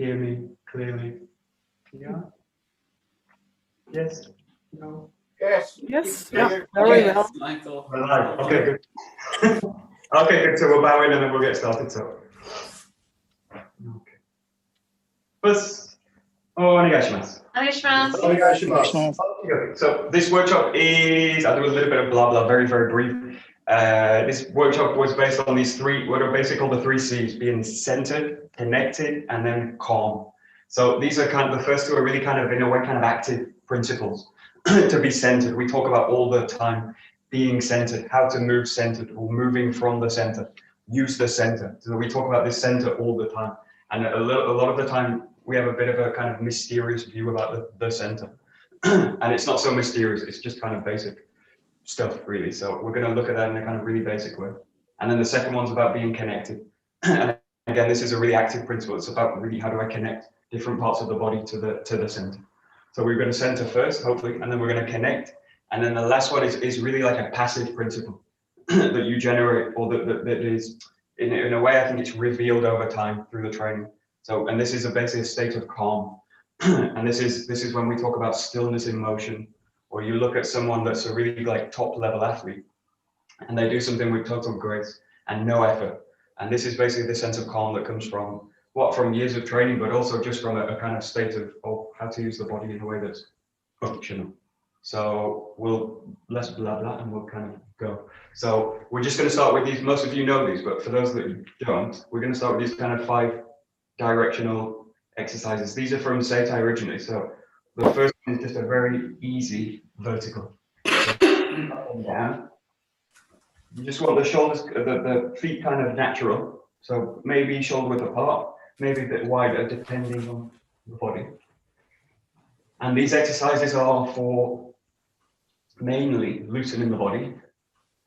hear me clearly? Yeah? Yes? No? Yes. Yes, Yeah. very Okay. well. Michael. We're live. Okay, good. Okay, good. So we'll bow in and then we'll get started. So, okay. First, onegaishimasu. Onegaishimasu. Okay, so this workshop is, I'll do a little bit of blah blah, very, very brief. This workshop was based on these three, what are basically called the three C's, being centered, connected, and then calm. So these are kind of, the first two are really kind of, in a way, kind of active principles. To be centered, we talk about all the time, being centered, how to move centered, or moving from the center, use the center. So we talk about this center all the time. And a lot of the time, we have a bit of a kind of mysterious view about the center. And it's not so mysterious, it's just kind of basic stuff, really. So we're going to look at that in a kind of really basic way. And then the second one's about being connected. And again, this is a really active principle. It's about really how do I connect different parts of the body to the center. So we're going to center first, hopefully, and then we're going to connect. And then the last one is really like a passive principle that you generate, or that is, in a way, I think it's revealed over time through the training. So, and this is basically a state of calm. And this is when we talk about stillness in motion, or you look at someone that's a really like top level athlete, and they do something with total grace and no effort. And this is basically the sense of calm that comes from years of training, but also just from a kind of state of how to use the body in a way that's functional. So let's blah blah and we'll kind of go. So we're just going to start with these. Most of you know these, but for those that don't, we're going to start with these kind of 5 directional exercises. These are from Seitai originally. So the first one is just a very easy vertical. So up and down. You just want the shoulders, the feet kind of natural. So maybe shoulder width apart, maybe a bit wider depending on the body. And these exercises are for mainly loosening the body,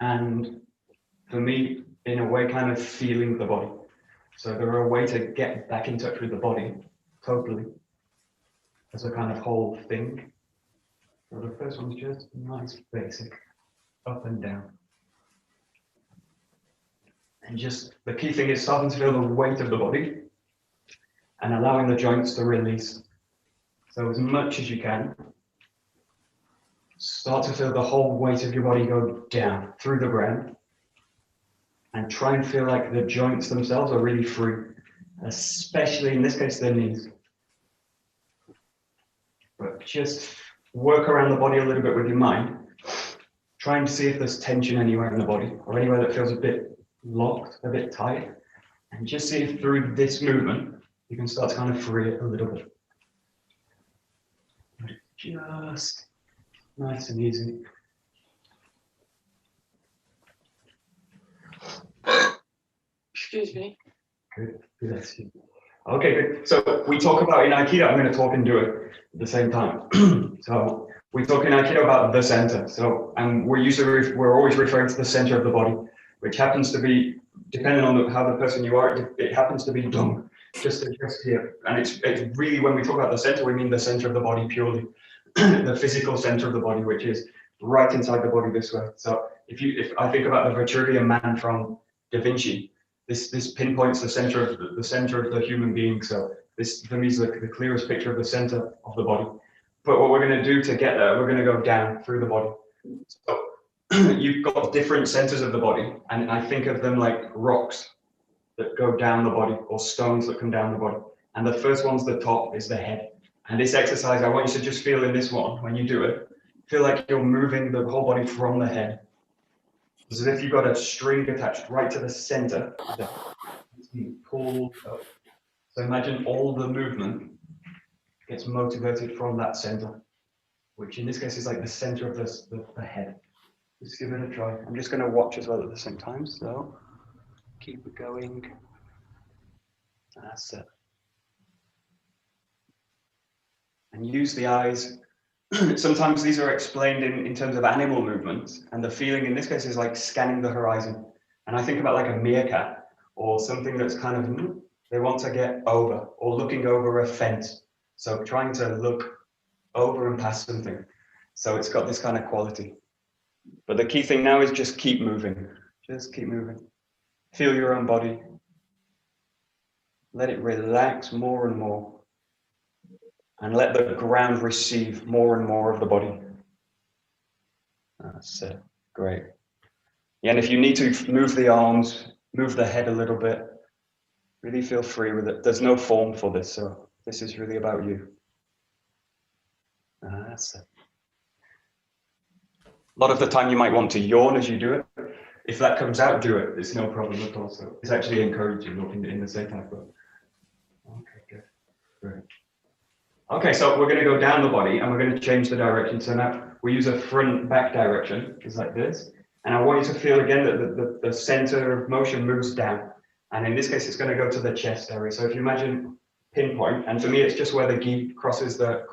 and for me, in a way, kind of feeling the body. So they're a way to get back in touch with the body totally as a kind of whole thing. So the first one's just nice basic, up and down. And just the key thing is starting to feel the weight of the body and allowing the joints to release. So as much as you can, start to feel the whole weight of your body go down through the ground, and try and feel like the joints themselves are really free, especially in this case, the knees. But just work around the body a little bit with your mind. Try and see if there's tension anywhere in the body or anywhere that feels a bit locked, a bit tight, and just see if through this movement, you can start to kind of free it a little bit. Just nice and easy. Excuse me. Good. Bless you. Okay, good. So we talk about in Aikido, I'm going to talk and do it at the same time. So we talk in Aikido about the center. So, and we're always referring to the center of the body, which happens to be, depending on how the person you are, it happens to be dung, just here. And it's really, when we talk about the center, we mean the center of the body purely, the physical center of the body, which is right inside the body this way. So if I think about the Vitruvian Man from Da Vinci, this pinpoints the center of the human being. So this for me is the clearest picture of the center of the body. But what we're going to do to get there, we're going to go down through the body. So you've got different centers of the body, and I think of them like rocks that go down the body, or stones that come down the body. And the first one's the top, is the head. And this exercise, I want you to just feel in this one, when you do it, feel like you're moving the whole body from the head. It's as if you've got a string attached right to the center. It's being pulled up. So imagine all the movement gets motivated from that center, which in this case is like the center of the head. Let's give it a try. I'm just going to watch as well at the same time, so keep it going. That's it. And use the eyes. Sometimes these are explained in terms of animal movements, and the feeling in this case is like scanning the horizon. And I think about like a meerkat or something that's kind of, they want to get over, or looking over a fence. So trying to look over and past something. So it's got this kind of quality. But the key thing now is just keep moving. Just keep moving. Feel your own body. let it relax more and more. And let the ground receive more and more of the body. That's it. Great. Yeah, and if you need to move the arms, move the head a little bit, really feel free with it. There's no form for this, so this is really about you. That's it. A lot of the time you might want to yawn as you do it. If that comes out, do it. It's no problem at all. So it's actually encouraging in the same type of. Okay, good. Great. Okay, so we're going to go down the body and we're going to change the direction. So now we use a front-back direction, just like this. And I want you to feel again that the center of motion moves down. And in this case, it's going to go to the chest area. So if you imagine pinpoint, and for me, it's just where the gi crosses the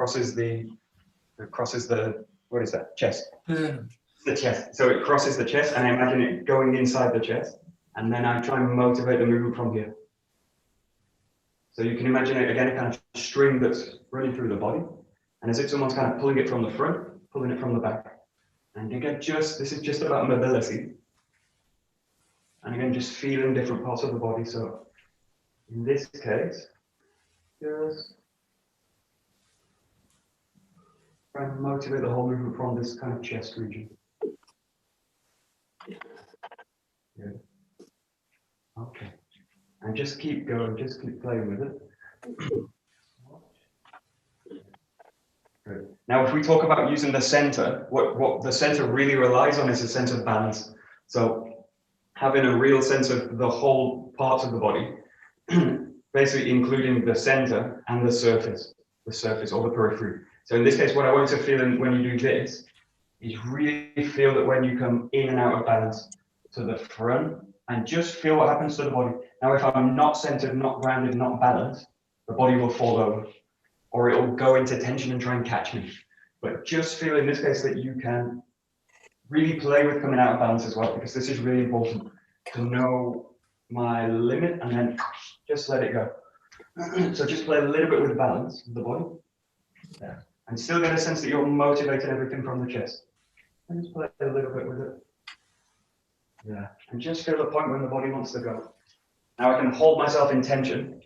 what is that? Chest. The chest. So it crosses the chest, and I imagine it going inside the chest. And then I try and motivate the movement from here. So you can imagine it again, a kind of string that's running through the body. And as if someone's kind of pulling it from the front, pulling it from the back. And again, this is just about mobility. And again, just feeling different parts of the body. So in this case, just try and motivate the whole movement from this kind of chest region. Good. Okay. And just keep going, just keep playing with it. Good. Now, if we talk about using the center, what the center really relies on is a sense of balance. So having a real sense of the whole parts of the body, basically including the center and the surface or the periphery. So in this case, what I want you to feel when you do this is really feel that when you come in and out of balance to the front, and just feel what happens to the body. Now, if I'm not centered, not grounded, not balanced, the body will fall over, or it will go into tension and try and catch me. But just feel in this case that you can really play with coming out of balance as well, because this is really important to know my limit and then just let it go. So just play a little bit with balance of the body. Yeah. And still get a sense that you're motivating everything from the chest. And just play a little bit with it. Yeah. And just feel the point when the body wants to go. Now I can hold myself in tension.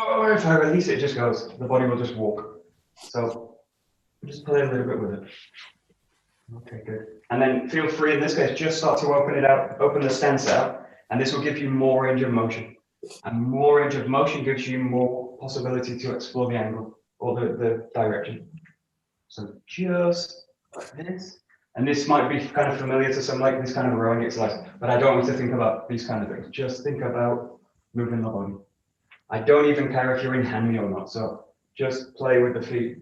Or if I release it, it just goes. The body will just walk. So just play a little bit with it. Okay, good. And then feel free in this case, just start to open it out, open the stance out, and this will give you more range of motion. And more range of motion gives you more possibility to explore the angle or the direction. So just like this. And this might be kind of familiar to some, like this kind of rowing exercise, but I don't want you to think about these kind of things. Just think about moving the body. I don't even care if you're in hand or not. So just play with the feet.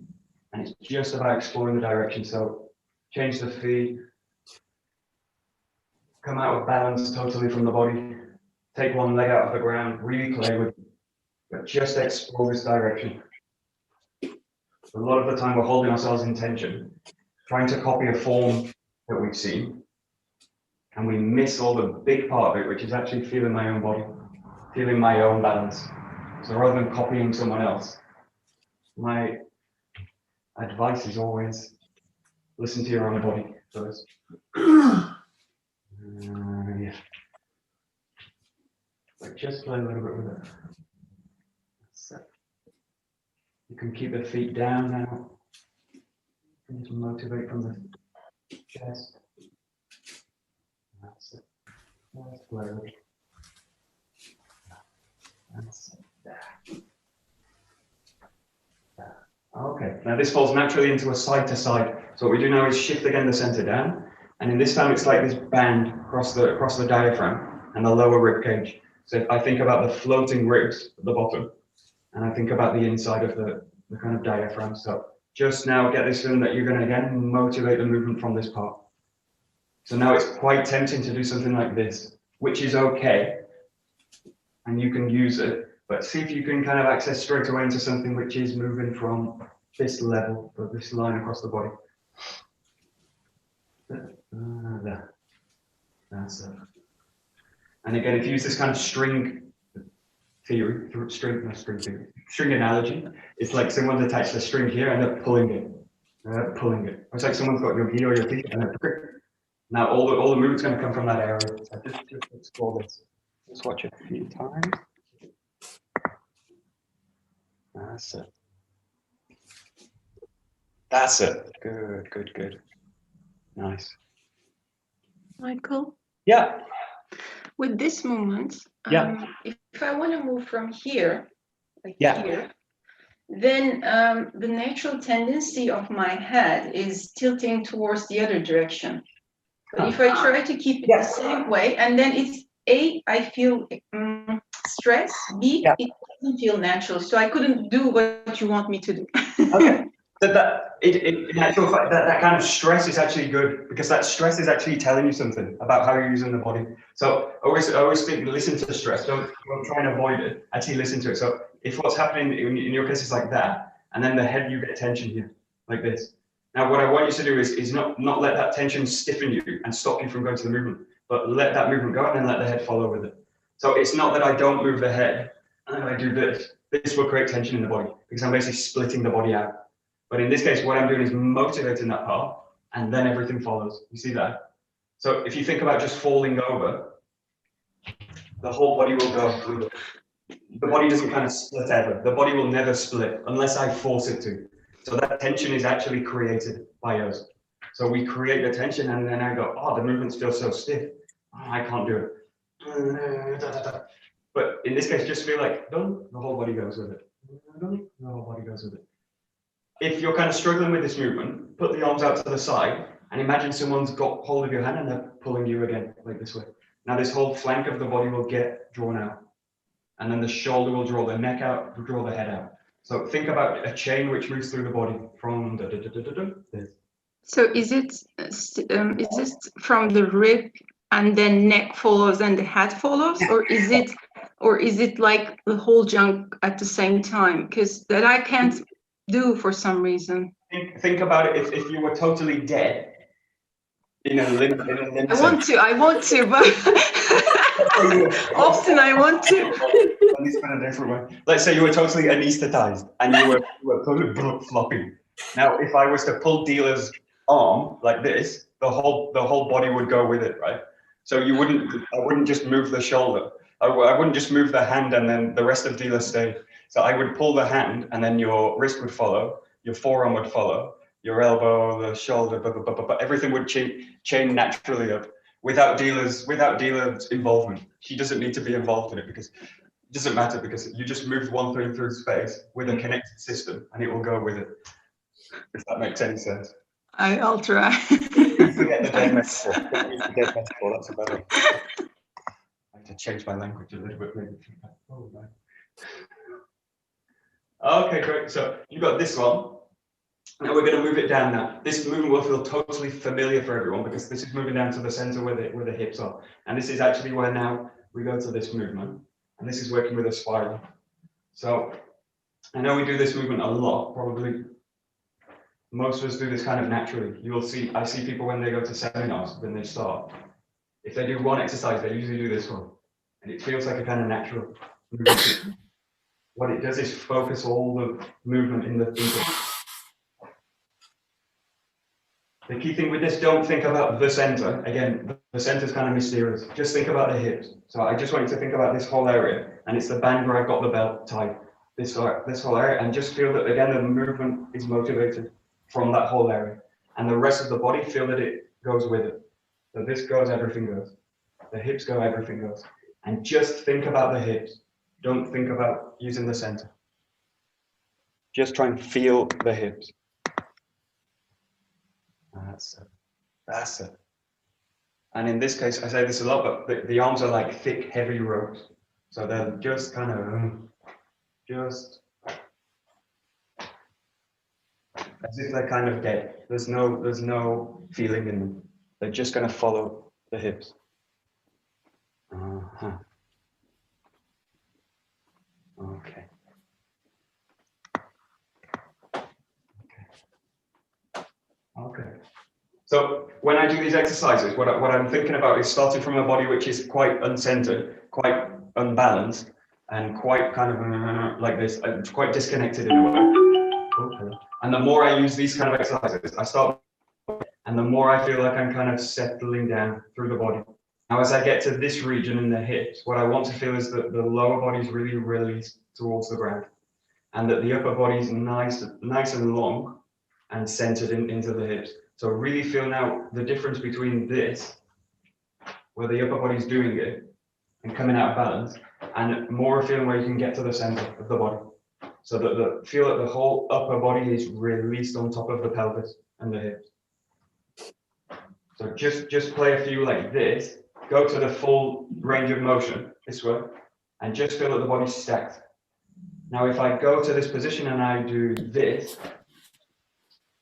And it's just about exploring the direction. So change the feet. Come out of balance totally from the body. Take one leg out of the ground. Really play with it. But just explore this direction. A lot of the time we're holding ourselves in tension, trying to copy a form that we've seen. And we miss all the big part of it, which is actually feeling my own body, feeling my own balance. So rather than copying someone else, my advice is always listen to your own body first. Yeah. Like just play a little bit with it. So you can keep the feet down now. And just motivate from the chest. That's it. That's play with it. That's it. Okay, now this falls naturally into a side to side. So what we do now is shift again the center down. And in this time, it's like this band across the diaphragm and the lower rib cage. So if I think about the floating ribs at the bottom, and I think about the inside of the kind of diaphragm. So just now get this feeling that you're going to again motivate the movement from this part. So now it's quite tempting to do something like this, which is okay. And you can use it. But see if you can kind of access straight away into something which is moving from this level, or this line across the body. There. That's it. And again, if you use this kind of string theory, string analogy, it's like someone's attached a string here and they're pulling it. It's like someone's got your gi or your feet and they're now all the movement's going to come from that area. So just explore this. Let's watch it a few times. That's it. That's it. Good, good, good. Nice. Michael, Yeah. with this movement, Yeah. if I want to move from here, like Yeah. here, then the natural tendency of my head is tilting towards the other direction. But if I try to keep it the same way, and then it's A, I feel stress, B, it doesn't feel natural. So I couldn't do what you want me to do. Okay. So in actual fact, that kind of stress is actually good, because that stress is actually telling you something about how you're using the body. So I always think, listen to stress. Don't try and avoid it. Actually listen to it. So if what's happening in your case is like that, and then the head, you get tension here, like this. Now, what I want you to do is not let that tension stiffen you and stop you from going to the movement, but let that movement go and then let the head follow with it. So it's not that I don't move the head and then I do this. This will create tension in the body because I'm basically splitting the body out. But in this case, what I'm doing is motivating that part, and then everything follows. You see that? So if you think about just falling over, the whole body will go with it. The body doesn't kind of split ever. The body will never split unless I force it to. So that tension is actually created by us. So we create the tension, and then I go, oh, the movements feel so stiff. Oh, I can't do it. But in this case, just feel like, the whole body goes with it. The whole body goes with it. If you're kind of struggling with this movement, put the arms out to the side and imagine someone's got hold of your hand and they're pulling you again, like this way. Now this whole flank of the body will get drawn out. And then the shoulder will draw the neck out, draw the head out. So think about a chain which moves through the body from this. So is it from the rib and then neck follows and the head follows, or is it like the whole junk at the same time? Because that I can't do for some reason. Think about it if you were totally dead in a limb I want to, but often I want to. At least in a different way. Let's say you were totally anesthetized and you were totally floppy. Now, if I was to pull Dealer's arm like this, the whole body would go with it, right? So I wouldn't just move the shoulder. I wouldn't just move the hand and then the rest of Dealer stayed. So I would pull the hand and then your wrist would follow, your forearm would follow, your elbow, the shoulder, everything would chain naturally up without Dealer's involvement. She doesn't need to be involved in it because it doesn't matter, because you just move one thing through space with a connected system and it will go with it. If that makes any sense. I'll try. Forget the dead metaphor. That's a better one. I have to change my language a little bit. Maybe. Oh, man. Okay, great. So you got this one. Now we're going to move it down now. This movement will feel totally familiar for everyone because this is moving down to the center where the hips are. And this is actually where now we go to this movement. And this is working with a spiral. So I know we do this movement a lot, probably most of us do this kind of naturally. You will see, I see people when they go to seminars, when they start, if they do one exercise, they usually do this one. And it feels like a kind of natural movement. What it does is focus all the movement in the feet. The key thing with this, don't think about the center. Again, the center is kind of mysterious. Just think about the hips. So I just want you to think about this whole area, and it's the band where I've got the belt tied. This whole area, and just feel that again the movement is motivated from that whole area, and the rest of the body feel that it goes with it. So this goes, everything goes. The hips go, everything goes. And just think about the hips. Don't think about using the center. Just try and feel the hips. That's it. That's it. And in this case, I say this a lot, but the arms are like thick, heavy ropes. So they're just kind of, just as if they're kind of dead. There's no feeling in them. They're just going to follow the hips. Okay. Okay. So when I do these exercises, what I'm thinking about is starting from a body which is quite uncentered, quite unbalanced, and quite kind of like this, quite disconnected in a way. Okay. And the more I use these kind of exercises, I start, and the more I feel like I'm kind of settling down through the body. Now, as I get to this region in the hips, what I want to feel is that the lower body is really released towards the ground, and that the upper body is nice and long and centered into the hips. So really feel now the difference between this, where the upper body is doing it and coming out of balance, and more a feeling where you can get to the center of the body. So that feel that the whole upper body is released on top of the pelvis and the hips. So just play a few like this. Go to the full range of motion this way, and just feel that the body's stacked. Now, if I go to this position and I do this,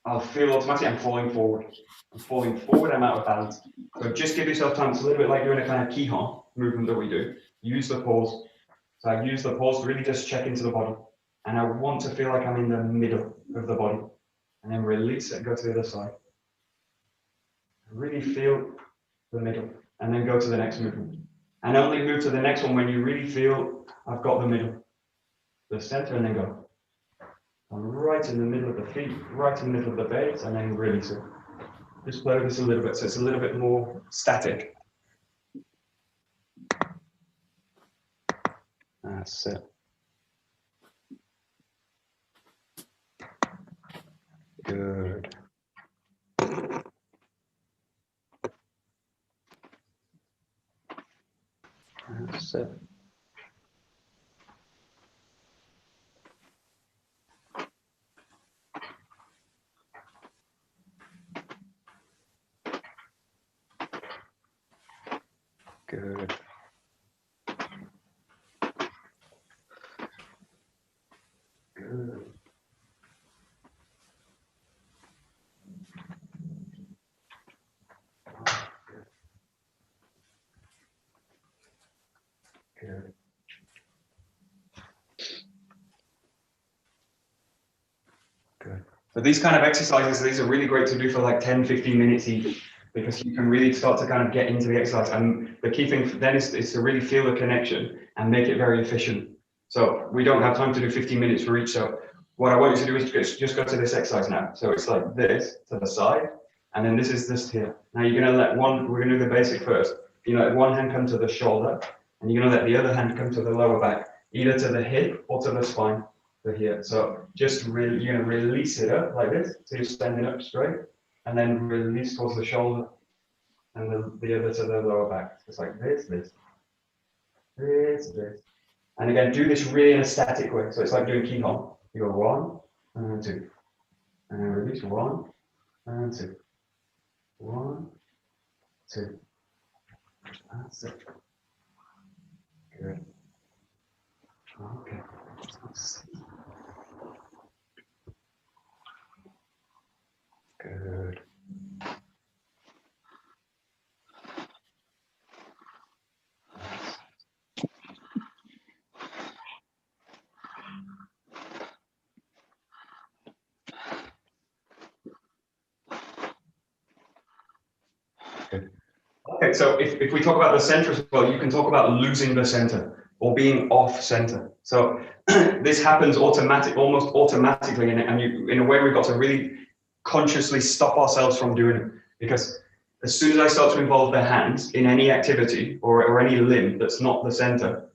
I'll feel automatically I'm falling forward. I'm falling forward, I'm out of balance. So just give yourself time. It's a little bit like doing a kind of Kihon movement that we do. Use the pause. So I use the pause to really just check into the body. And I want to feel like I'm in the middle of the body. And then release it and go to the other side. Really feel the middle. And then go to the next movement. And only move to the next one when you really feel I've got the middle, the center, and then go. I'm right in the middle of the feet, right in the middle of the base, and then release it. Just play with this a little bit, so it's a little bit more static. That's it. Good. That's it. Good. Good. Good. Good. So these kind of exercises, these are really great to do for like 10, 15 minutes each, because you can really start to kind of get into the exercise. And the key thing then is to really feel the connection and make it very efficient. So we don't have time to do 15 minutes for each. So what I want you to do is just go to this exercise now. So it's like this to the side, and then this is this here. Now you're going to let we're going to do the basic first. You let one hand come to the shoulder, and you're going to let the other hand come to the lower back, either to the hip or to the spine. Here. So just you're going to release it up like this, so you're standing up straight, and then release towards the shoulder, and the other to the lower back. It's like this. And again, do this really in a static way. So it's like doing Kihon. You go 1 and 2, and then release 1 and 2, 1, 2. That's it. Good. Okay. Good. Okay, so if we talk about the center as well, you can talk about losing the center or being off center. So this happens almost automatically, and in a way we've got to really consciously stop ourselves from doing it, because as soon as I start to involve the hands in any activity or any limb that's not the center,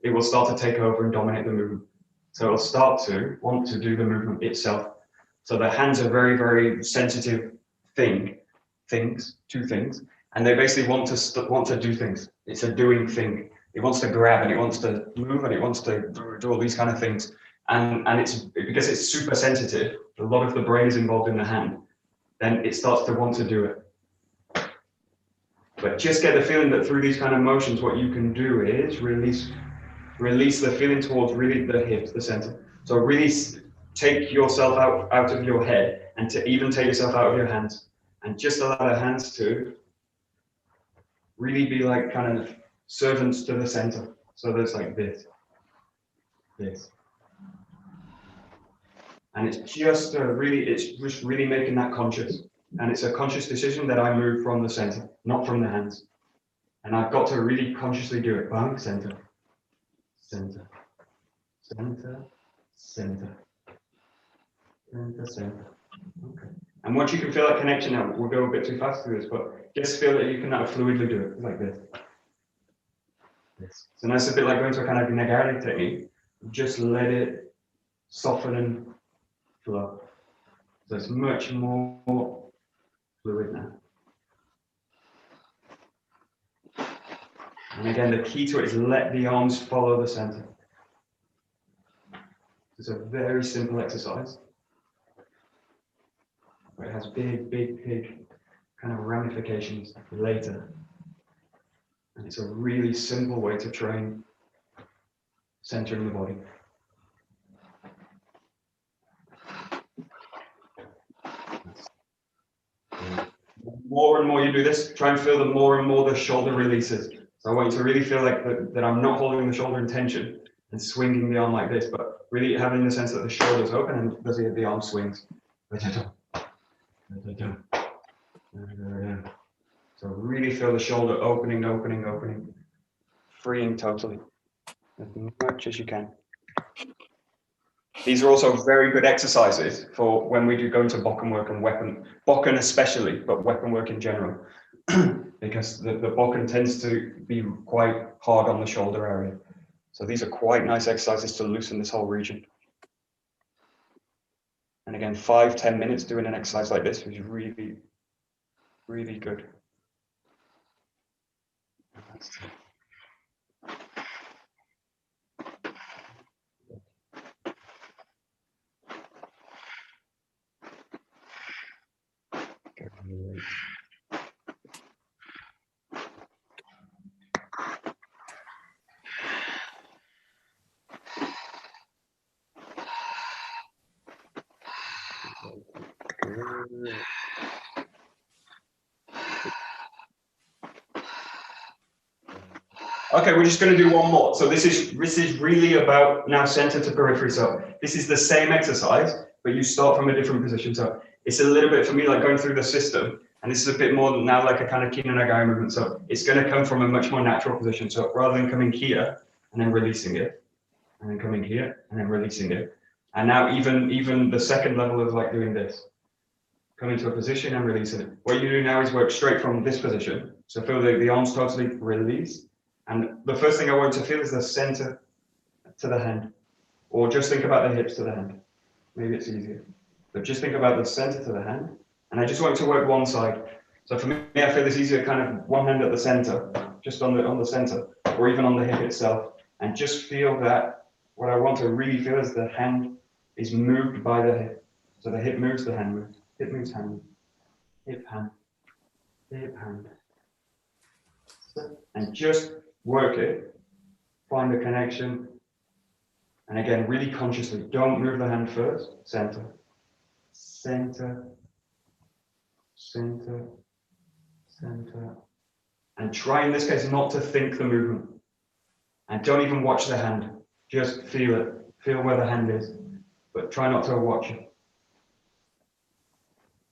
it will start to take over and dominate the movement. So it'll start to want to do the movement itself. So the hands are very, very sensitive things, and they basically want to do things. It's a doing thing. It wants to grab, and it wants to move, and it wants to do all these kind of things. And it's because it's super sensitive, a lot of the brain is involved in the hand, then it starts to want to do it. But just get the feeling that through these kind of motions, what you can do is release the feeling towards really the hips, the center. So really take yourself out of your head, and to even take yourself out of your hands, and just allow the hands to really be like kind of servants to the center. So there's like this. And it's just really making that conscious. And it's a conscious decision that I move from the center, not from the hands. And I've got to really consciously do it. Bang, center. Okay. And once you can feel that connection now, we'll go a bit too fast through this, but just feel that you can now fluidly do it like this. So now it's a bit like going to a kind of nagari technique. Just let it soften and flow. So it's much more fluid now. And again, the key to it is let the arms follow the center. It's a very simple exercise. But it has big kind of ramifications later. And it's a really simple way to train centering the body. More and more you do this, try and feel the more and more the shoulder releases. So I want you to really feel like that I'm not holding the shoulder in tension and swinging the arm like this, but really having the sense that the shoulder's open and the arm swings. So really feel the shoulder opening, freeing totally, as much as you can. These are also very good exercises for when we do go into Bokken work and Bokken especially, but weapon work in general, because the Bokken tends to be quite hard on the shoulder area. So these are quite nice exercises to loosen this whole region. And again, 5-10 minutes doing an exercise like this is really, really good. Okay, we're just going to do one more. So this is really about now center to periphery. So this is the same exercise, but you start from a different position. So it's a little bit for me like going through the system, and this is a bit more now like a kind of Kinonagari movement. So it's going to come from a much more natural position. So rather than coming here and then releasing it, and then coming here and then releasing it, and now even the second level of like doing this, come into a position and releasing it. What you do now is work straight from this position. So feel the arms totally release. And the first thing I want to feel is the center to the hand, or just think about the hips to the hand. Maybe it's easier, but just think about the center to the hand. And I just want to work one side. So for me, I feel it's easier kind of one hand at the center, just on the center, or even on the hip itself. And just feel that what I want to really feel is the hand is moved by the hip. So the hip moves, the hand moves. Hip moves, hand moves. Hip, hand. Hip, hand. And just work it, find the connection, and again, really consciously, don't move the hand first, center, center, center, center, and try in this case not to think the movement, and don't even watch the hand, just feel it, feel where the hand is, but try not to watch it.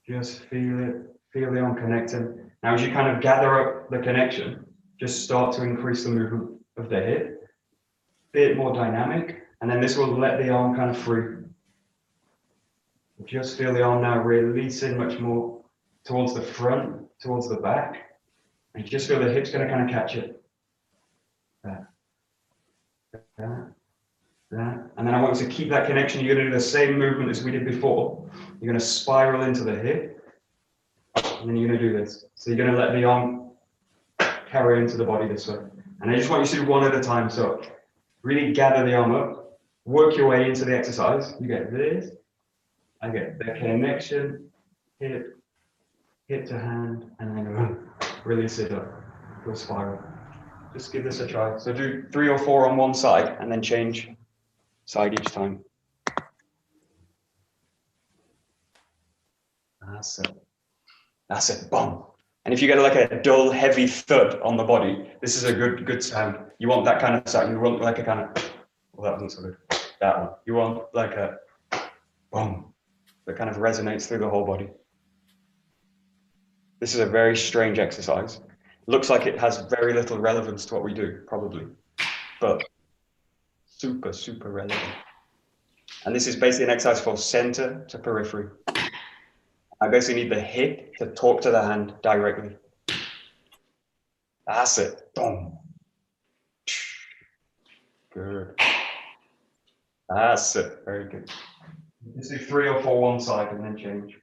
Just feel it, feel the arm connecting. Now as you kind of gather up the connection, just start to increase the movement of the hip, bit more dynamic, and then this will let the arm kind of free. Just feel the arm now releasing much more towards the front, towards the back, and just feel the hips going to kind of catch it. That, that. And then I want you to keep that connection. You're going to do the same movement as we did before. You're going to spiral into the hip, and then you're going to do this. So you're going to let the arm carry into the body this way. And I just want you to do one at a time. So really gather the arm up, work your way into the exercise. You get this, I get the connection, hip to hand, and then release it up, go spiral. Just give this a try. So do 3 or 4 on one side and then change side each time. That's it. That's it, boom. And if you get like a dull, heavy thud on the body, this is a good sound. You want that kind of sound. You want like a kind of, well, that wasn't so good. That one. You want like a boom that kind of resonates through the whole body. This is a very strange exercise. Looks like it has very little relevance to what we do, probably, but super, super relevant. And this is basically an exercise for center to periphery. I basically need the hip to talk to the hand directly. That's it. Boom. Good. That's it. Very good. Let's do 3 or 4 one side and then change.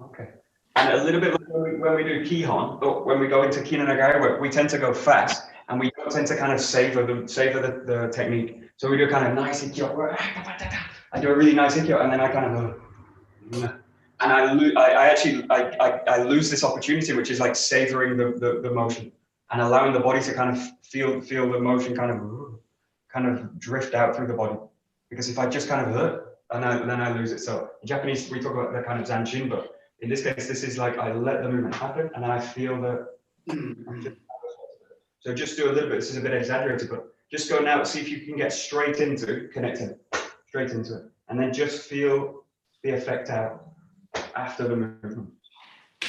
Okay. And a little bit like when we do Kihon, or when we go into Kinanagari, we tend to go fast and we don't tend to kind of savor the technique. So we do kind of nice Ikkyo. I do a really nice Ikkyo and then I kind of and I lose this opportunity, which is like savoring the motion and allowing the body to kind of feel the motion kind of drift out through the body. Because if I just kind of then I lose it. So in Japanese we talk about the kind of zanshin, but in this case this is like I let the movement happen and then I feel the. So just do a little bit. This is a bit exaggerated, but just go now. See if you can get straight into connecting, straight into it, and then just feel the effect out after the movement.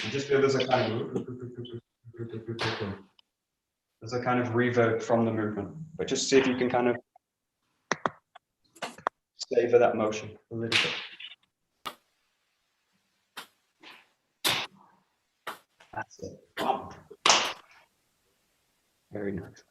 And just feel there's a kind of reverb from the movement. But just see if you can kind of savor that motion a little bit. That's it. Wow. Very nice.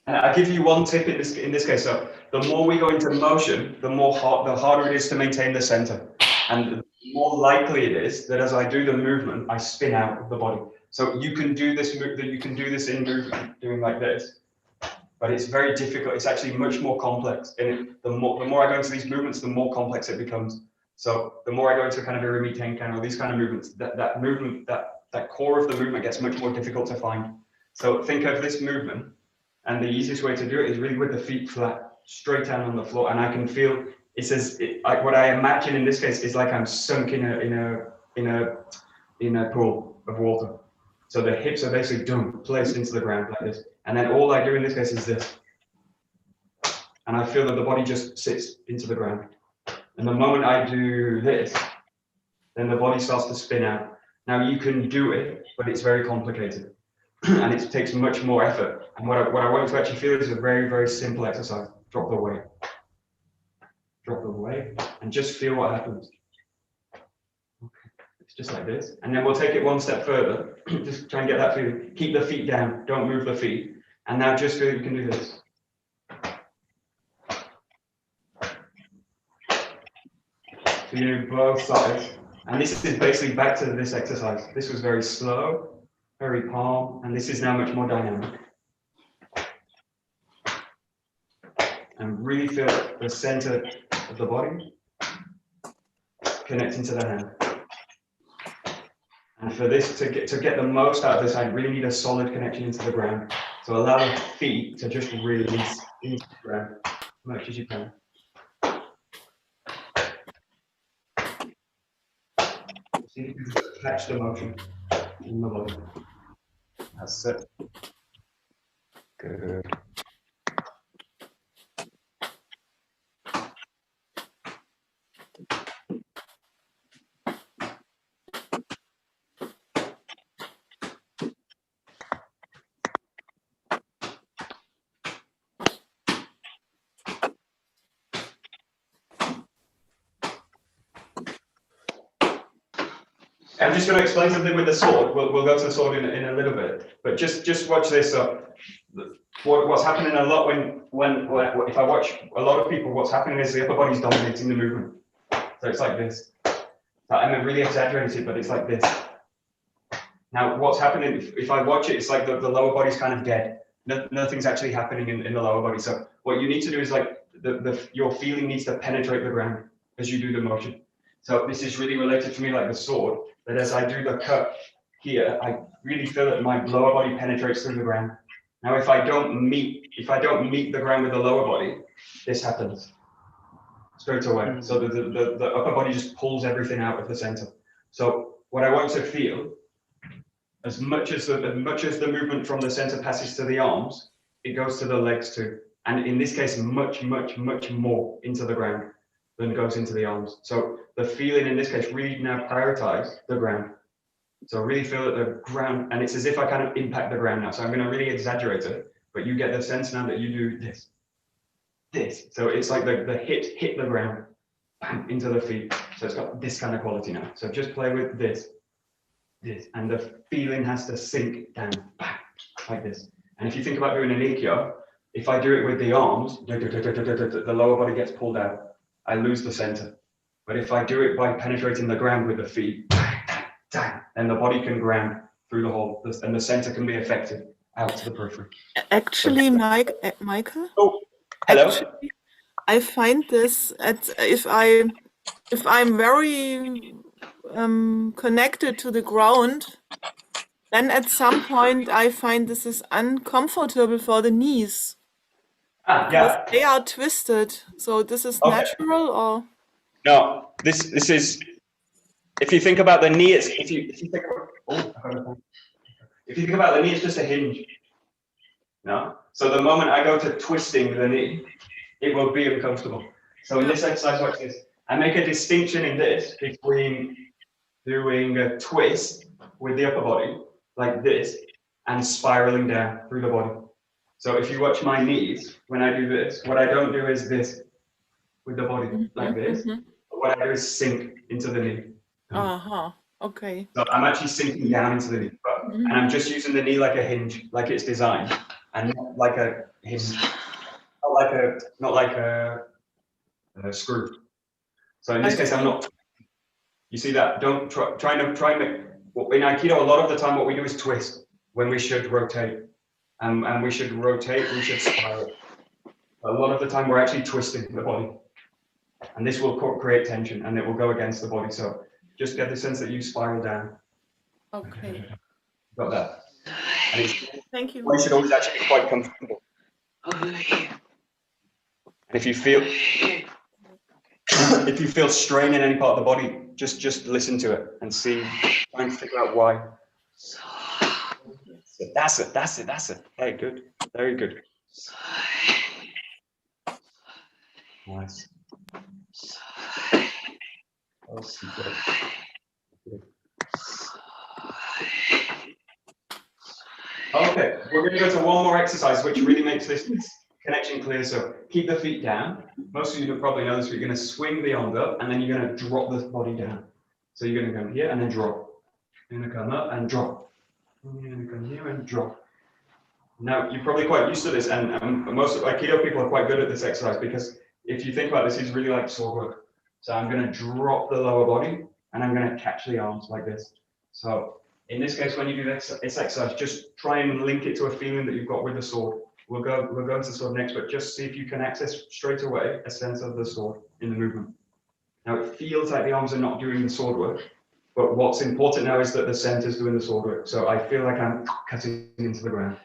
And I'll give you one tip in this case. So the more we go into motion, the harder it is to maintain the center. And the more likely it is that as I do the movement, I spin out of the body. So you can do this in movement, doing like this. But it's very difficult. It's actually much more complex. And the more I go into these movements, the more complex it becomes. So the more I go into kind of Irimi Tenkan or these kind of movements, that core of the movement gets much more difficult to find. So think of this movement, and the easiest way to do it is really with the feet flat, straight down on the floor. And I can feel like what I imagine in this case is like I'm sunk in a pool of water. So the hips are basically placed into the ground like this. And then all I do in this case is this. And I feel that the body just sits into the ground. And the moment I do this, then the body starts to spin out. Now you can do it, but it's very complicated. And it takes much more effort. And what I want you to actually feel is a very, very simple exercise. Drop the weight. Drop the weight. And just feel what happens. It's just like this. And then we'll take it one step further. Just try and get that feeling. Keep the feet down. Don't move the feet. And now just feel you can do this. So you do both sides. And this is basically back to this exercise. This was very slow, very calm, and this is now much more dynamic. And really feel the center of the body connecting to the hand. And for this to get the most out of this, I really need a solid connection into the ground. So allow the feet to just release into the ground as much as you can. See if you can catch the motion in the body. That's it. Good. I'm just going to explain something with the sword. We'll go to the sword in a little bit, but just watch this. What's happening a lot if I watch a lot of people, what's happening is the upper body's dominating the movement. So it's like this. I'm really exaggerating, but it's like this. Now, what's happening if I watch it? It's like the lower body's kind of dead. Nothing's actually happening in the lower body. So what you need to do is like your feeling needs to penetrate the ground as you do the motion. So this is really related to me like the sword. That as I do the cut here, I really feel that my lower body penetrates through the ground. Now, if I don't meet the ground with the lower body, this happens straight away. So the upper body just pulls everything out of the center. So what I want to feel, as much as the movement from the center passes to the arms, it goes to the legs too. And in this case, much, much, much more into the ground than goes into the arms. So the feeling in this case really now prioritize the ground. So really feel that the ground, and it's as if I kind of impact the ground now. So I'm going to really exaggerate it, but you get the sense now that you do this. So it's like the hit the ground, bang, into the feet. So it's got this kind of quality now. So just play with this, and the feeling has to sink down, bang, like this. And if you think about doing an Ikkyo, if I do it with the arms, the lower body gets pulled out. I lose the center. But if I do it by penetrating the ground with the feet, then the body can ground through the whole, and the center can be affected out to the periphery. Actually, Michael. Oh, hello. Actually, I find this if I'm very connected to the ground, then at some point I find this is uncomfortable for the knees. Yeah. They are twisted. So this is Okay. natural, or No, this is. If you think about the knee, it's if you think about the knee, it's just a hinge. No. So the moment I go to twisting the knee, it will be uncomfortable. So in this exercise like this, I make a distinction in this between doing a twist with the upper body like this and spiraling down through the body. So if you watch my knees, when I do this, what I don't do is this with the body like this. What I do is sink into the knee. Okay. So I'm actually sinking down into the knee, and I'm just using the knee like a hinge, like it's designed, and not like a hinge, not like a screw. So in this case, I'm not. You see that? Don't try and make. In Aikido, a lot of the time, what we do is twist when we should rotate, and we should rotate. We should spiral. A lot of the time, we're actually twisting the body, and this will create tension, and it will go against the body. So just get the sense that you spiral down. Okay. Got that? And Thank you. one should always actually be quite comfortable. And if you feel strain in any part of the body, just listen to it and see, try and figure out why. That's it. Very good. Nice. Okay, we're going to go to one more exercise, which really makes this connection clear. So keep the feet down. Most of you probably know this, but you're going to swing the arms up, and then you're going to drop the body down. So you're going to come here and then drop. You're going to come up and drop. You're going to come here and drop. Now, you're probably quite used to this, and most Aikido people are quite good at this exercise, because if you think about this, it's really like sword work. So I'm going to drop the lower body, and I'm going to catch the arms like this. So in this case, when you do this exercise, just try and link it to a feeling that you've got with the sword. We'll go into the sword next, but just see if you can access straight away a sense of the sword in the movement. Now, it feels like the arms are not doing the sword work, but what's important now is that the center's doing the sword work. So I feel like I'm cutting into the ground.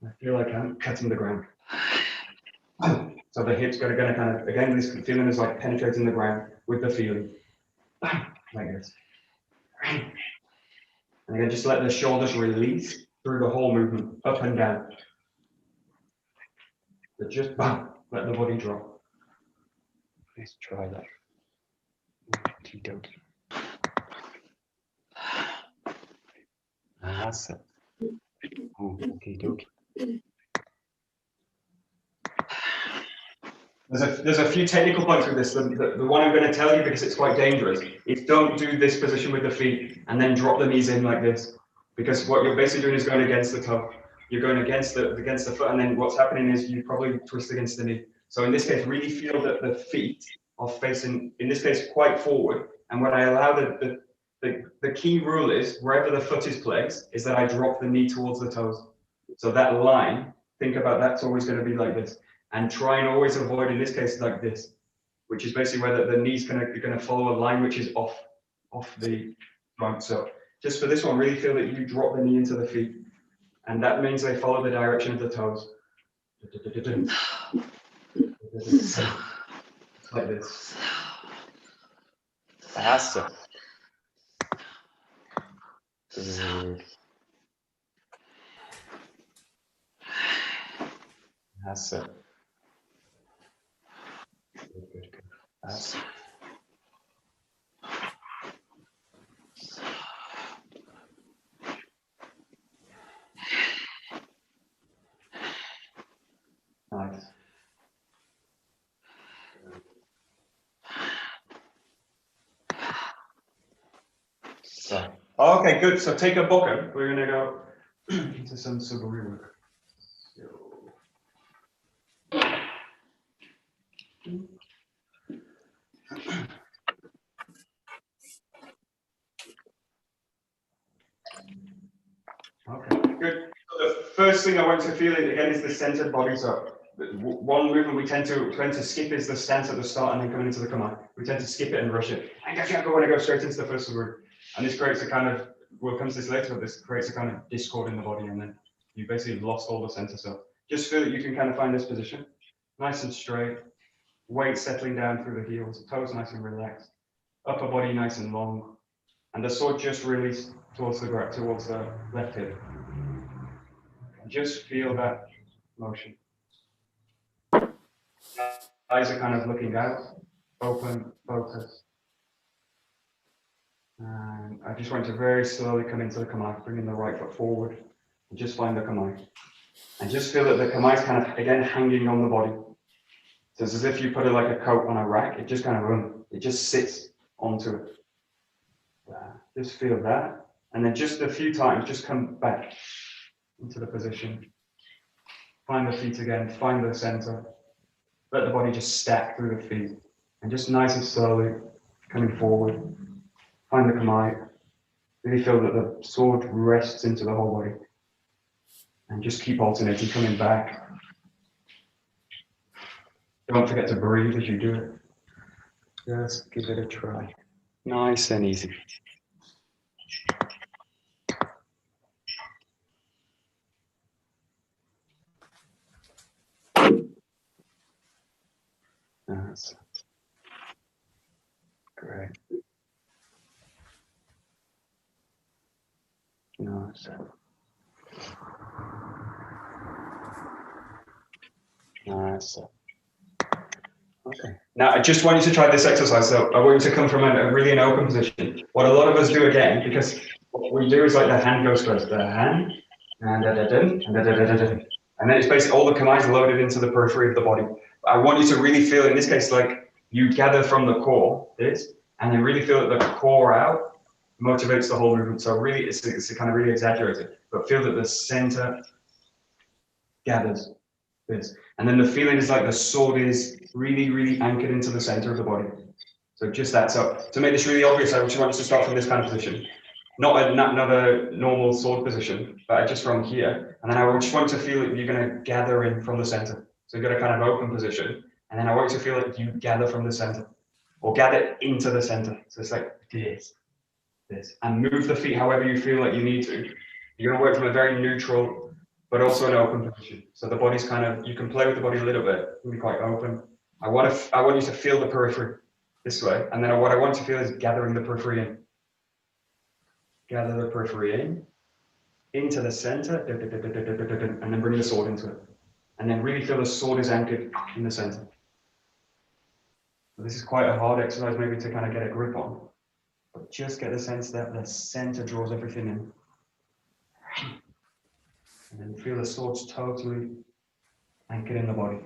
I feel like I'm cutting the ground. So the hips are going to kind of, again, this feeling is like penetrating the ground with the feeling. Like this. And again, just let the shoulders release through the whole movement, up and down. But just bam, let the body drop. Let's try that. Okie dokie. That's it. Okie dokie. There's a few technical points with this. The one I'm going to tell you, because it's quite dangerous, is don't do this position with the feet and then drop the knees in like this, because what you're basically doing is going against the toe. You're going against the foot, and then what's happening is you probably twist against the knee. So in this case, really feel that the feet are facing, in this case, quite forward. And when I allow the key rule is wherever the foot is placed, is that I drop the knee towards the toes. So that line, think about that's always going to be like this. And try and always avoid, in this case, like this, which is basically where the knee's going to follow a line which is off the front. So just for this one, really feel that you drop the knee into the feet, and that means they follow the direction of the toes. Like this. That's it. That's it. That's nice. So, okay, good. So take a Bokken. We're gonna go into some Suburi work. Okay, good. So the first thing I want to feel it again is the centered body. So one movement we tend to skip is the stance at the start and then coming into the command. We tend to skip it and rush it. And I want to go straight into the first word. And this creates a kind of, we'll come to this later, but this creates a kind of discord in the body, and then you basically lost all the center. So just feel that you can kind of find this position, nice and straight, weight settling down through the heels, toes nice and relaxed, upper body nice and long, and the sword just released towards the left hip. Just feel that motion. Eyes are kind of looking out, open, focus. And I just want to very slowly come into the kamae, bringing the right foot forward, and just find the kamae. And just feel that the kamae is kind of, again, hanging on the body. So it's as if you put it like a coat on a rack, it just kind of, it just sits onto it. Just feel that. And then just a few times, just come back into the position. Find the feet again, find the center. Let the body just stack through the feet. And just nice and slowly coming forward. Find the kamae. Really feel that the sword rests into the whole body. And just keep alternating, coming back. Don't forget to breathe as you do it. Just give it a try. Nice and easy. That's great. Nice. Nice. Okay. Now I just want you to try this exercise. So I want you to come from a really an open position. What a lot of us do again, because what we do is like the hand goes first, the hand, and and then it's basically all the kamae is loaded into the periphery of the body. But I want you to really feel, in this case, like you gather from the core, this, and then really feel that the core out motivates the whole movement. So really, it's kind of really exaggerated, but feel that the center gathers this. And then the feeling is like the sword is really, really anchored into the center of the body. So just that. So to make this really obvious, I just want you to start from this kind of position. Not another normal sword position, but just from here. And then I just want you to feel that you're going to gather in from the center. So you've got a kind of open position. And then I want you to feel like you gather from the center or gather into the center. So it's like this, and move the feet however you feel like you need to. You're going to work from a very neutral, but also an open position. So the body's kind of, you can play with the body a little bit, it can be quite open. I want you to feel the periphery this way. And then what I want to feel is gathering the periphery in. Gather the periphery in, into the center, and then bring the sword into it. And then really feel the sword is anchored in the center. So this is quite a hard exercise maybe to kind of get a grip on. But just get the sense that the center draws everything in. And then feel the sword's totally anchored in the body.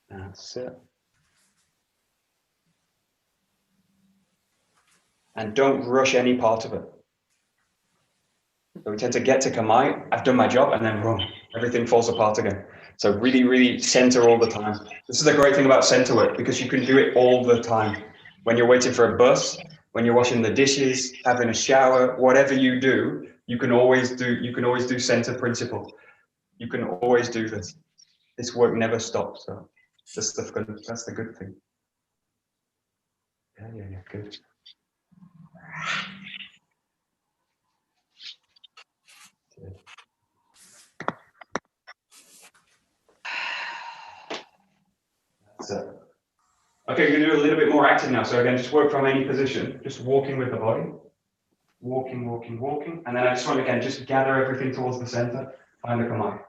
That's it. And don't rush any part of it. So we tend to get to kamae, I've done my job, and then boom, everything falls apart again. So really, really center all the time. This is the great thing about center work, because you can do it all the time. When you're waiting for a bus, when you're washing the dishes, having a shower, whatever you do, you can always do center principle. You can always do this. This work never stops. So that's the good thing. Yeah, good. So, okay, we're going to do a little bit more active now. So again, just work from any position, just walking with the body. Walking. And then I just want to, again, just gather everything towards the center, find the kamae.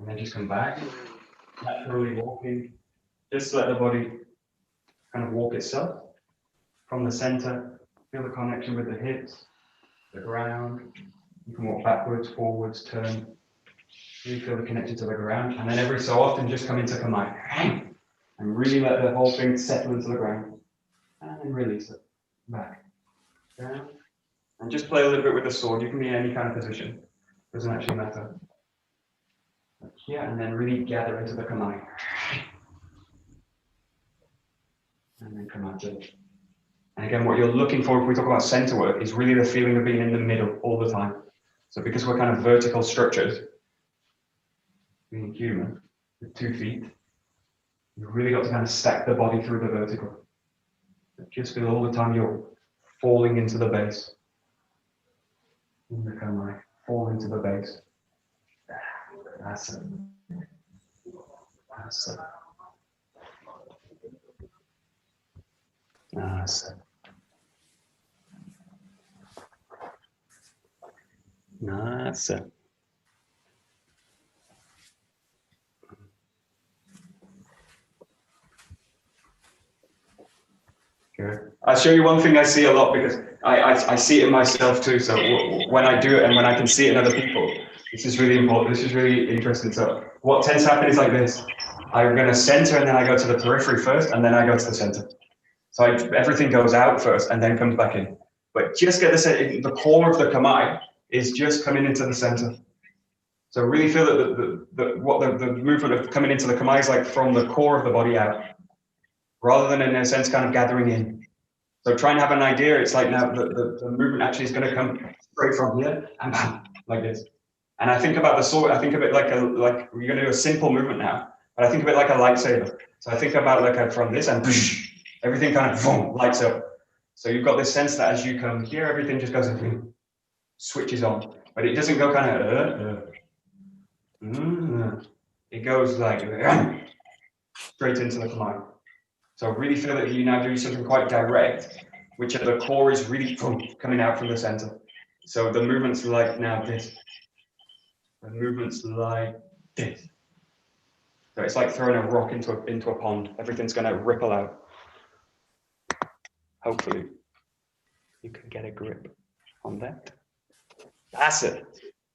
And then just come back, naturally walking. Just let the body kind of walk itself from the center. Feel the connection with the hips, the ground. You can walk backwards, forwards, turn. Really feel the connection to the ground. And then every so often, just come into Kamae. And really let the whole thing settle into the ground. And then release it. Back, down. And just play a little bit with the sword. You can be in any kind of position. Doesn't actually matter. Yeah, and then really gather into the Kamae. And then come out to it. And again, what you're looking for if we talk about center work is really the feeling of being in the middle all the time. So because we're kind of vertical structures, being human, with 2 feet, you've really got to kind of stack the body through the vertical. Just feel all the time you're falling into the base. In the Kamae, fall into the base. That's it. That's it. That's it. That's it. Good. I'll show you one thing I see a lot because I see it in myself too. So when I do it and when I can see it in other people, this is really important. This is really interesting. So what tends to happen is like this. I'm going to center and then I go to the periphery first and then I go to the center. So everything goes out first and then comes back in. But just get this, the core of the Kamae is just coming into the center. So really feel that what the movement of coming into the Kamae is like from the core of the body out, rather than in a sense kind of gathering in. So try and have an idea. It's like now the movement actually is going to come straight from here and bam, like this. And I think about the sword. I think of it like we're going to do a simple movement now, but I think of it like a lightsaber. So I think about like from this and everything kind of boom, lights up. So you've got this sense that as you come here, everything just goes and switches on, but it doesn't go kind of. It goes like straight into the Kamae. So really feel that you now do something quite direct, which at the core is really coming out from the center. So the movements like now this. The movements like this. So it's like throwing a rock into a pond. Everything's going to ripple out. Hopefully, you can get a grip on that. That's it.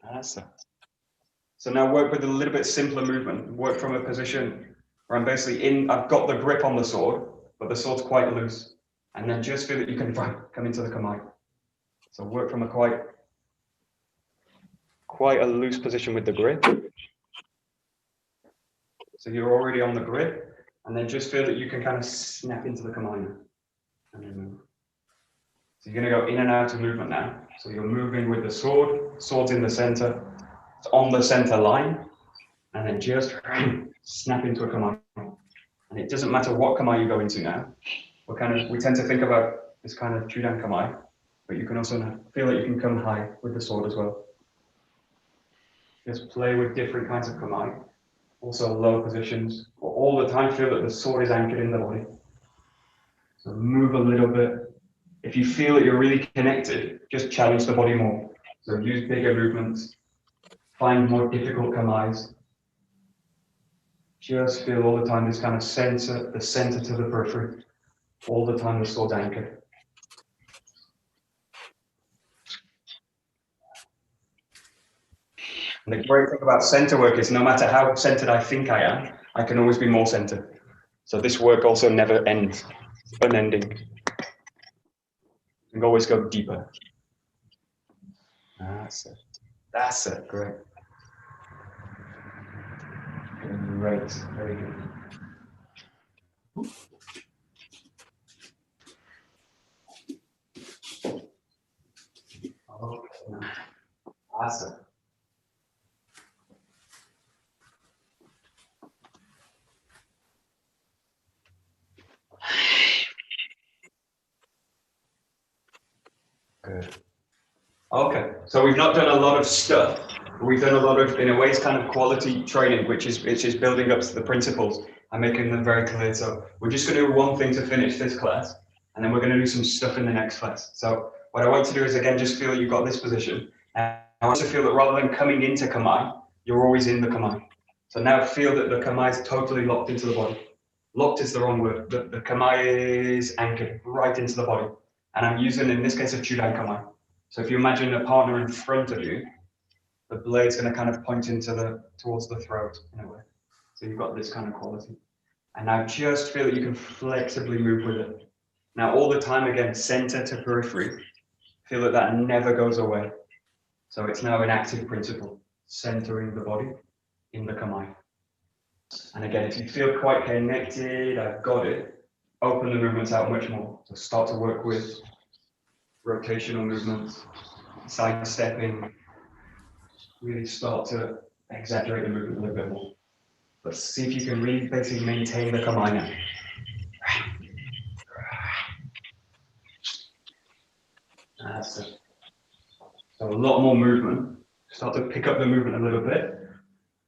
That's it. So now work with a little bit simpler movement. Work from a position where I'm basically I've got the grip on the sword, but the sword's quite loose. And then just feel that you can come into the Kamae. So work from a quite a loose position with the grip. So you're already on the grip, and then just feel that you can kind of snap into the Kamae and then move. So you're going to go in and out of movement now. So you're moving with the sword's in the center, it's on the center line, and then just snap into a Kamae. And it doesn't matter what Kamae you go into now. We tend to think about this kind of Chudan Kamae, but you can also now feel that you can come high with the sword as well. Just play with different kinds of Kamae, also low positions. All the time feel that the sword is anchored in the body. So move a little bit. If you feel that you're really connected, just challenge the body more. So use bigger movements, find more difficult Kamaes. Just feel all the time this kind of the center to the periphery. All the time the sword's anchored. And the great thing about center work is no matter how centered I think I am, I can always be more centered. So this work also never ends. It's unending. You can always go deeper. That's it. That's it. Great. Great. Very good. Okay. Awesome. Good. Okay, so we've not done a lot of stuff. We've done a lot of, in a way, it's kind of quality training, which is building up to the principles and making them very clear. So we're just going to do one thing to finish this class, and then we're going to do some stuff in the next class. So what I want to do is, again, just feel you've got this position. And I want to feel that rather than coming into Kamae, you're always in the Kamae. So now feel that the kamae is totally locked into the body. Locked is the wrong word. The kamae is anchored right into the body. And I'm using, in this case, a Chudai kamae. So if you imagine a partner in front of you, the blade's going to kind of point towards the throat in a way. So you've got this kind of quality. And now just feel that you can flexibly move with it. Now all the time, again, center to periphery, feel that that never goes away. So it's now an active principle, centering the body in the kamae. And again, if you feel quite connected, I've got it, open the movements out much more. So start to work with rotational movements, side stepping, really start to exaggerate the movement a little bit more. But see if you can really basically maintain the kamae now. That's it. So a lot more movement. Start to pick up the movement a little bit.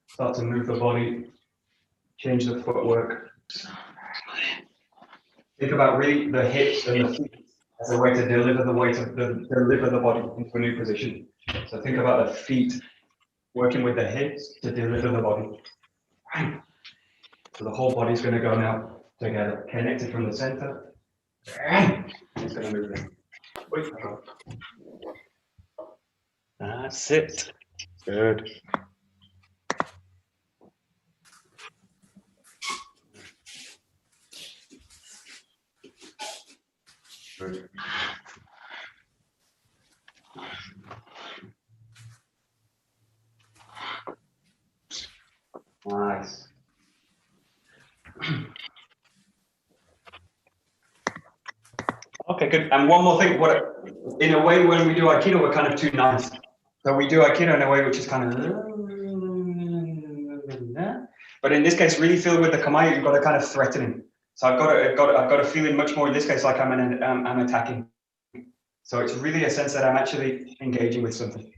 Start to move the body, change the footwork. Think about really the hips and the feet as a way to deliver the weight of deliver the body into a new position. So think about the feet working with the hips to deliver the body. So the whole body's going to go now together, connected from the center. It's going to move in. That's it. Good. Good. Nice. Okay, good. And one more thing. In a way, when we do Aikido, we're kind of too nice. So we do Aikido in a way which is kind of. But in this case, really feel with the kamae, you've got a kind of threatening. So I've got a feeling much more in this case like I'm attacking. So it's really a sense that I'm actually engaging with something.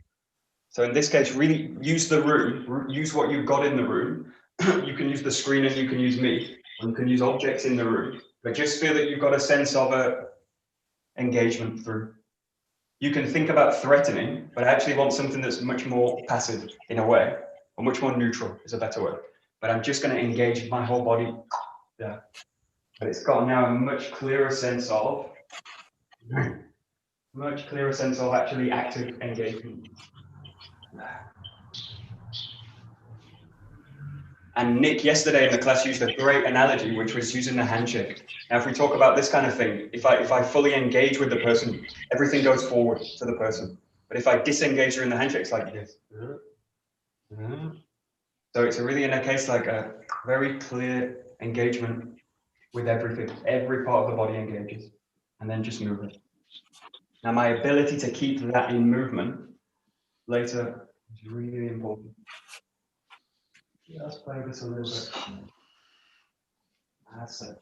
So in this case, really use the room, use what you've got in the room. You can use the screen and you can use me, or you can use objects in the room, but just feel that you've got a sense of engagement through. You can think about threatening, but I actually want something that's much more passive in a way, or much more neutral is a better word. But I'm just going to engage my whole body. Yeah. But it's got now a much clearer sense of actually active engagement. And Nick yesterday in the class used a great analogy, which was using the handshake. Now, if we talk about this kind of thing, if I fully engage with the person, everything goes forward to the person. But if I disengage during the handshake, it's like this. So it's really in a case like a very clear engagement with everything. Every part of the body engages, and then just move it. Now, my ability to keep that in movement later is really important. Just play this a little bit. That's it.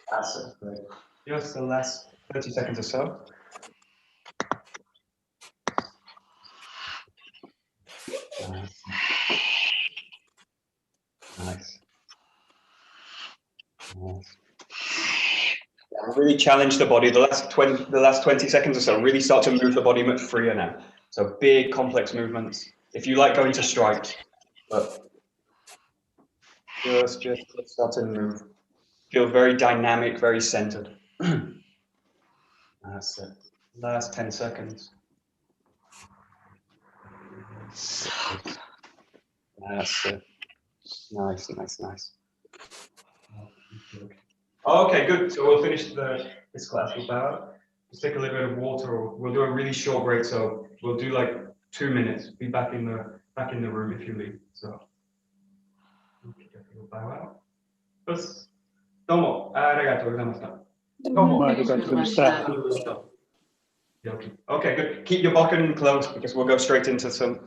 That's it. Great. Just the last 30 seconds or so. Nice. Really challenge the body. The last 20 seconds or so, really start to move the body much freer now. So big, complex movements. If you like going to strikes, but just start to move. Feel very dynamic, very centered. That's it. Last 10 seconds. That's it. Nice, nice, nice. Okay, good. So we'll finish this class. We'll bow out. Let's take a little bit of water, or we'll do a really short break. So we'll do like 2 minutes. Be back in the room if you leave. So we'll bow out. Pues, domo, arigatou gozaimashita. Domo, arigatou gozaimashita. Okay, good. Keep your bokken closed because we'll go straight into some